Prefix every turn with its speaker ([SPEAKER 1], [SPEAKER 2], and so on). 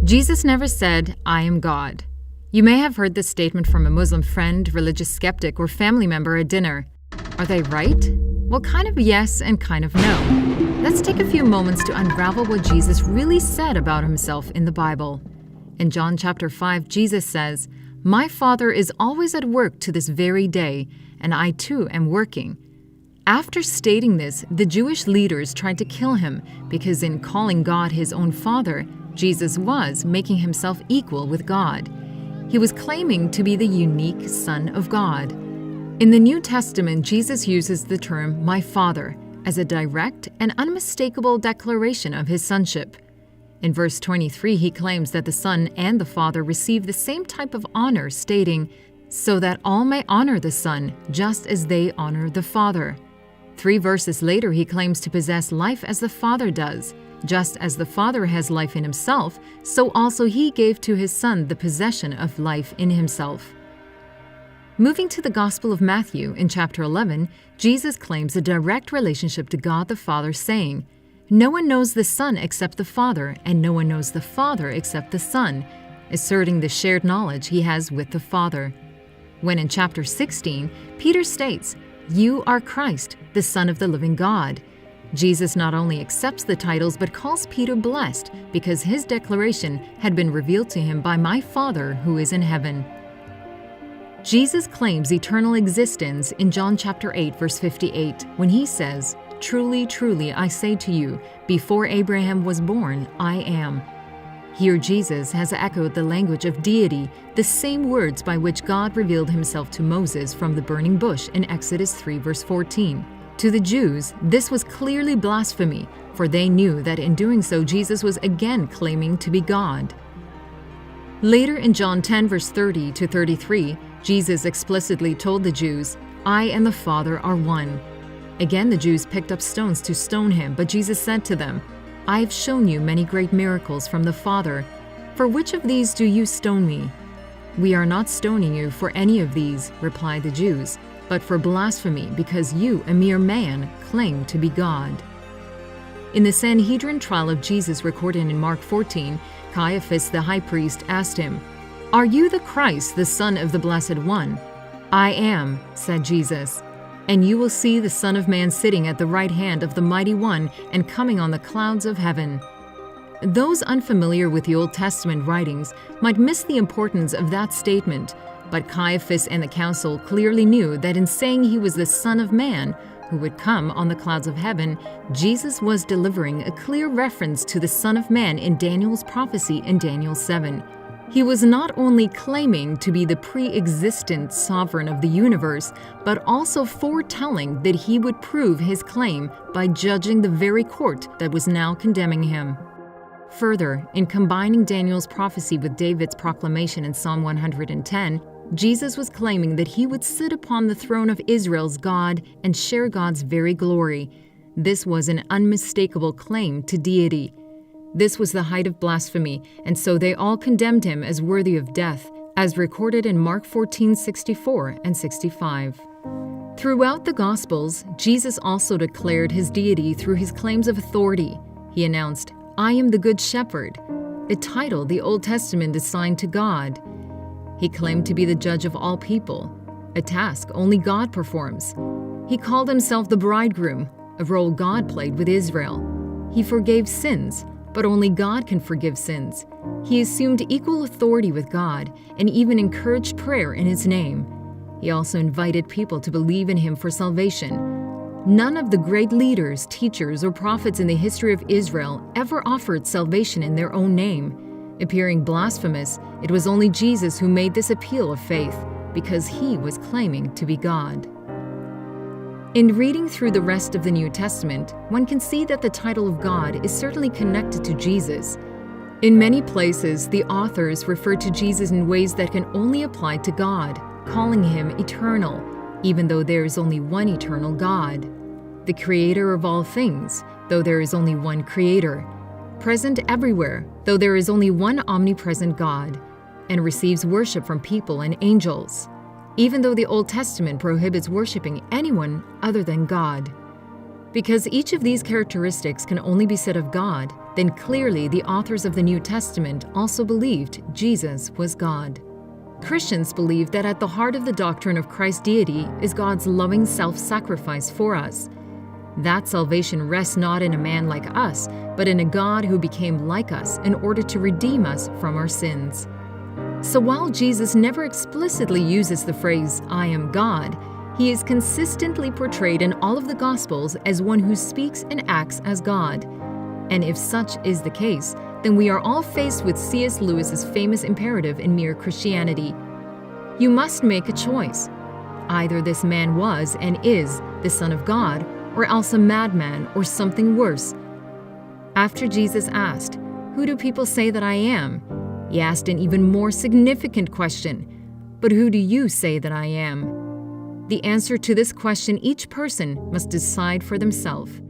[SPEAKER 1] Jesus never said, "I am God." You may have heard this statement from a Muslim friend, religious skeptic, or family member at dinner. Are they right? Well, kind of yes and kind of no. Let's take a few moments to unravel what Jesus really said about himself in the Bible. In John chapter 5, Jesus says, "My Father is always at work to this very day, and I too am working." After stating this, the Jewish leaders tried to kill him because in calling God his own Father, Jesus was making himself equal with God. He was claiming to be the unique Son of God. In the New Testament, Jesus uses the term "my Father" as a direct and unmistakable declaration of his sonship. In verse 23, he claims that the Son and the Father receive the same type of honor, stating, "So that all may honor the Son, just as they honor the Father." 3 verses later, he claims to possess life as the Father does. Just as the Father has life in himself, so also he gave to his Son the possession of life in himself. Moving to the Gospel of Matthew, in chapter 11, Jesus claims a direct relationship to God the Father, saying, "No one knows the Son except the Father, and no one knows the Father except the Son," asserting the shared knowledge he has with the Father. When in chapter 16, Peter states, "You are Christ, the Son of the living God." Jesus not only accepts the titles but calls Peter blessed because his declaration had been revealed to him by my Father who is in heaven. Jesus claims eternal existence in John chapter 8 verse 58 when he says, "Truly, truly, I say to you, before Abraham was born, I am." Here Jesus has echoed the language of deity, the same words by which God revealed himself to Moses from the burning bush in Exodus 3 verse 14. To the Jews, this was clearly blasphemy, for they knew that in doing so Jesus was again claiming to be God. Later in John 10 verse 30 to 33, Jesus explicitly told the Jews, "I and the Father are one." Again the Jews picked up stones to stone him, but Jesus said to them, "I have shown you many great miracles from the Father. For which of these do you stone me?" "We are not stoning you for any of these," replied the Jews, "but for blasphemy, because you, a mere man, claim to be God." In the Sanhedrin trial of Jesus recorded in Mark 14, Caiaphas the high priest asked him, "Are you the Christ, the Son of the Blessed One?" "I am," said Jesus. "And you will see the Son of Man sitting at the right hand of the Mighty One and coming on the clouds of heaven." Those unfamiliar with the Old Testament writings might miss the importance of that statement, but Caiaphas and the council clearly knew that in saying he was the Son of Man, who would come on the clouds of heaven, Jesus was delivering a clear reference to the Son of Man in Daniel's prophecy in Daniel 7. He was not only claiming to be the pre-existent sovereign of the universe, but also foretelling that he would prove his claim by judging the very court that was now condemning him. Further, in combining Daniel's prophecy with David's proclamation in Psalm 110, Jesus was claiming that he would sit upon the throne of Israel's God and share God's very glory. This was an unmistakable claim to deity. This was the height of blasphemy, and so they all condemned him as worthy of death, as recorded in Mark 14:64 and 65. Throughout the Gospels, Jesus also declared his deity through his claims of authority. He announced, "I am the Good Shepherd," a title the Old Testament assigned to God. He claimed to be the judge of all people, a task only God performs. He called himself the bridegroom, a role God played with Israel. He forgave sins, but only God can forgive sins. He assumed equal authority with God and even encouraged prayer in his name. He also invited people to believe in him for salvation. None of the great leaders, teachers, or prophets in the history of Israel ever offered salvation in their own name. Appearing blasphemous, it was only Jesus who made this appeal of faith, because he was claiming to be God. In reading through the rest of the New Testament, one can see that the title of God is certainly connected to Jesus. In many places, the authors refer to Jesus in ways that can only apply to God, calling him eternal, even though there is only one eternal God. The creator of all things, though there is only one creator. Present everywhere, though there is only one omnipresent God, and receives worship from people and angels, even though the Old Testament prohibits worshiping anyone other than God. Because each of these characteristics can only be said of God, then clearly the authors of the New Testament also believed Jesus was God. Christians believe that at the heart of the doctrine of Christ's deity is God's loving self-sacrifice for us. That salvation rests not in a man like us, but in a God who became like us in order to redeem us from our sins. So while Jesus never explicitly uses the phrase, "I am God," he is consistently portrayed in all of the Gospels as one who speaks and acts as God. And if such is the case, then we are all faced with C.S. Lewis's famous imperative in Mere Christianity. You must make a choice. Either this man was and is the Son of God, or else a madman or something worse. After Jesus asked, "Who do people say that I am?" he asked an even more significant question, "But who do you say that I am?" The answer to this question each person must decide for themselves.